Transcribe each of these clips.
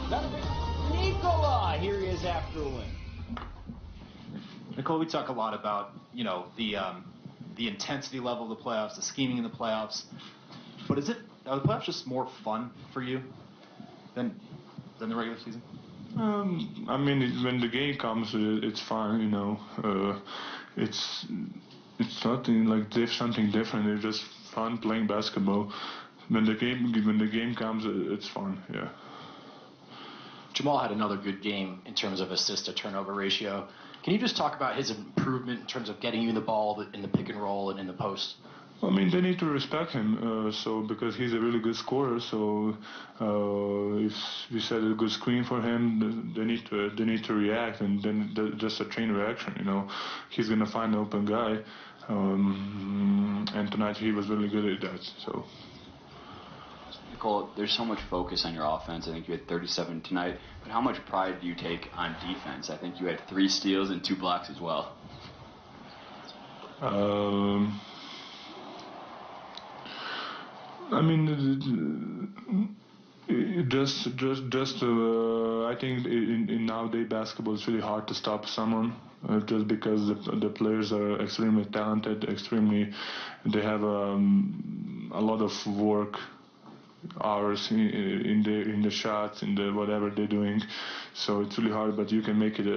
That'll be Nikola. Here he is after a win. Nikola, we talk a lot about, the intensity level of the playoffs, the scheming in the playoffs. But are the playoffs just more fun for you than the regular season? When the game comes, it's fun. It's nothing like something different. It's just fun playing basketball. When the game comes, it's fun. Yeah. Jamal had another good game in terms of assist to turnover ratio. Can you just talk about his improvement in terms of getting you the ball in the pick and roll and in the post? They need to respect him. Because he's a really good scorer. So if we set a good screen for him, they need to react, and then just a chain reaction. He's gonna find an open guy, and tonight he was really good at that. So. Nikola, there's so much focus on your offense. I think you had 37 tonight. But how much pride do you take on defense? I think you had 3 steals and 2 blocks as well. I think in nowadays basketball it's really hard to stop someone just because the players are extremely talented, they have a lot of work hours in the shots, in the whatever they're doing, so it's really hard, but you can make it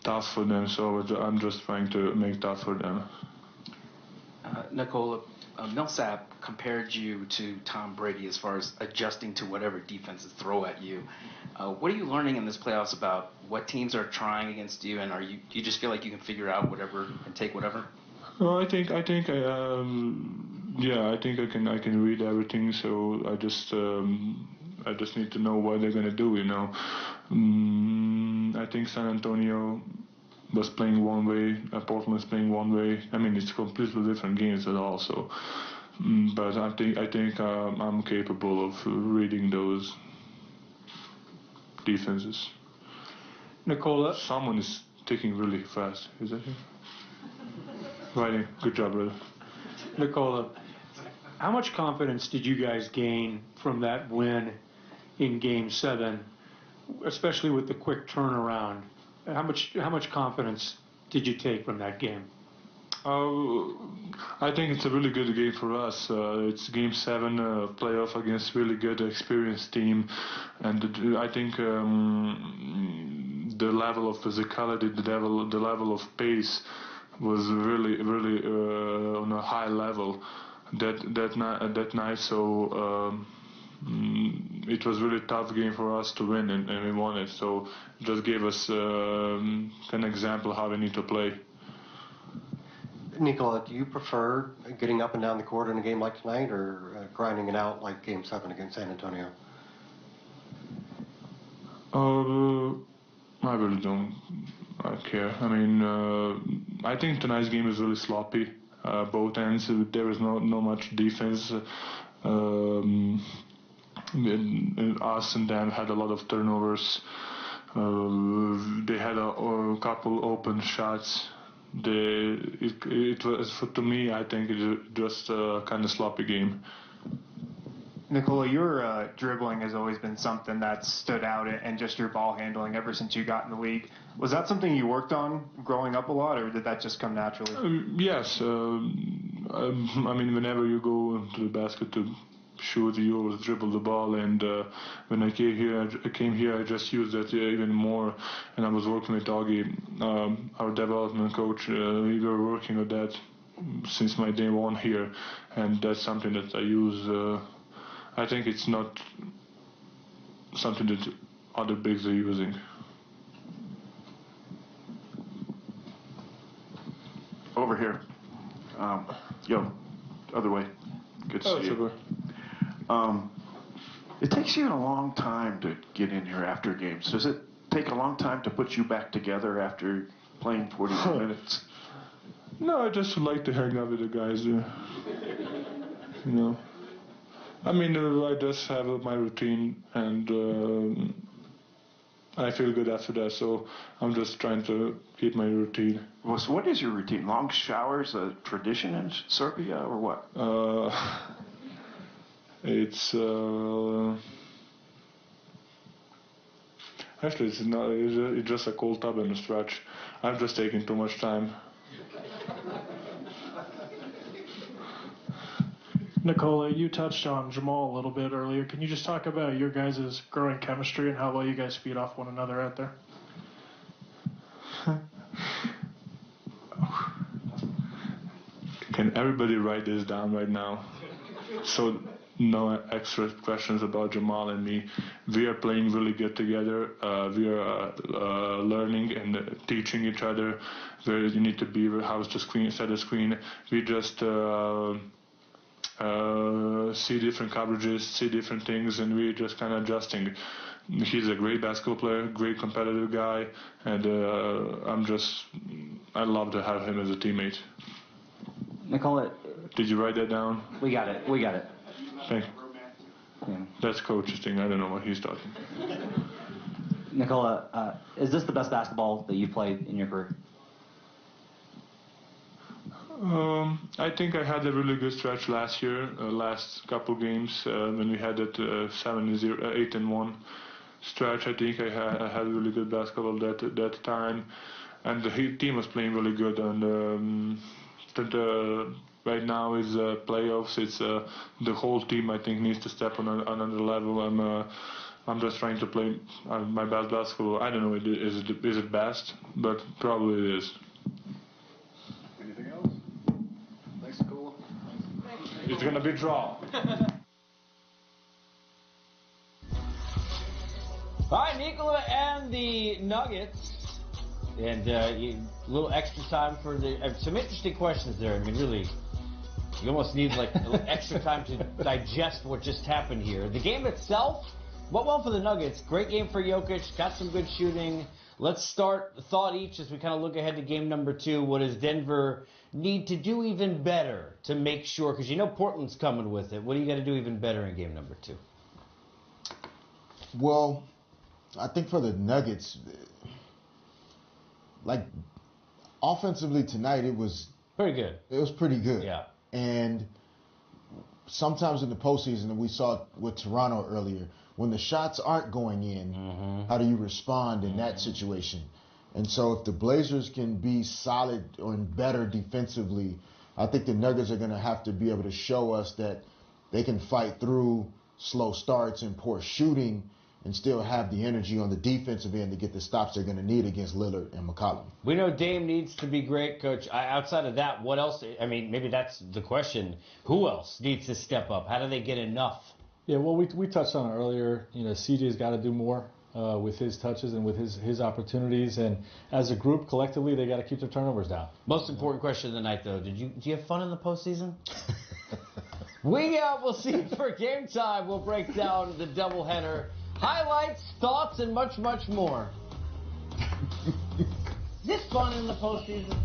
tough for them, so I'm just trying to make tough for them. Nikola, Millsap compared you to Tom Brady as far as adjusting to whatever defenses throw at you. What are you learning in this playoffs about what teams are trying against you, and do you just feel like you can figure out whatever and take whatever? Well, I think I can read everything, so I just need to know what they're gonna do. I think San Antonio was playing one way, Portland is playing one way. It's completely different games at all. So, but I think I'm capable of reading those defenses. Nikola, someone is ticking really fast. Is that him? Right. Good job, brother. Nikola, how much confidence did you guys gain from that win in Game 7, especially with the quick turnaround? How much confidence did you take from that game? I think it's a really good game for us. It's Game 7, playoff against really good, experienced team, and I think the level of physicality, the level of pace was really on a high level that night. So it was really tough game for us to win, and we won it. So it just gave us an example how we need to play. Nikola, do you prefer getting up and down the court in a game like tonight, or grinding it out like Game 7 against San Antonio? I really don't care. I think tonight's game is really sloppy. Both ends, there is no much defense. Us and them had a lot of turnovers. They had a couple open shots. It was, to me, I think it was just a kind of sloppy game. Nikola, your dribbling has always been something that stood out, and just your ball handling ever since you got in the league. Was that something you worked on growing up a lot, or did that just come naturally? Yes. Whenever you go to the basket to shoot, you always dribble the ball, and when I came here, I just used that even more, and I was working with Augie, our development coach. We were working on that since my day 1 here, and that's something that I use. I think it's not something that other bigs are using. Over here. Other way. Good to see you. It takes you a long time to get in here after games. Does it take a long time to put you back together after playing 42 minutes? No, I just like to hang out with the guys. I just have my routine, and I feel good after that, so I'm just trying to keep my routine. Well, so what is your routine? Long showers, a tradition in Serbia, or what? It's Actually, it's not. It's just a cold tub and a stretch. I'm just taking too much time. Nikola, you touched on Jamal a little bit earlier. Can you just talk about your guys' growing chemistry and how well you guys feed off one another out there? Can everybody write this down right now? So no extra questions about Jamal and me. We are playing really good together. We are learning and teaching each other where you need to be, how to set the screen. We just see different coverages, see different things, and we're just kind of adjusting. He's a great basketball player, great competitive guy, and I love to have him as a teammate. Nikola, did you write that down? We got it. Thank you. Yeah. That's coach's thing. I don't know what he's talking. Nikola, is this the best basketball that you've played in your career? I think I had a really good stretch last year, last couple games when we had that 8-1 stretch. I think I had really good basketball that time, and the team was playing really good. And right now is playoffs. It's the whole team. I think needs to step on another level. I'm just trying to play my best basketball. I don't know is it best, but probably it is. Anything else? Thanks, Nikola. It's gonna be draw. All right, Nikola and the Nuggets. And a little extra time for some interesting questions there. I mean, really, you almost need like a little extra time to digest what just happened here. The game itself, went well for the Nuggets. Great game for Jokic. Got some good shooting. Let's start a thought each as we kind of look ahead to game number 2. What does Denver need to do even better to make sure? Because you know Portland's coming with it. What do you got to do even better in game number 2? Well, I think for the Nuggets, like offensively tonight, it was pretty good. It was pretty good. Yeah. And sometimes in the postseason, and we saw it with Toronto earlier, when the shots aren't going in, how do you respond in that situation? And so if the Blazers can be solid or better defensively, I think the Nuggets are going to have to be able to show us that they can fight through slow starts and poor shooting and still have the energy on the defensive end to get the stops they're going to need against Lillard and McCollum. We know Dame needs to be great, Coach. Outside of that, what else? I mean, maybe that's the question. Who else needs to step up? How do they get enough? Yeah, well, we touched on it earlier. You know, CJ's got to do more with his touches and with his opportunities. And as a group, collectively, they got to keep their turnovers down. Most important question of the night, though. Do you have fun in the postseason? We'll see for game time. We'll break down the doubleheader. Highlights, thoughts, and much, much more. Is this fun in the postseason?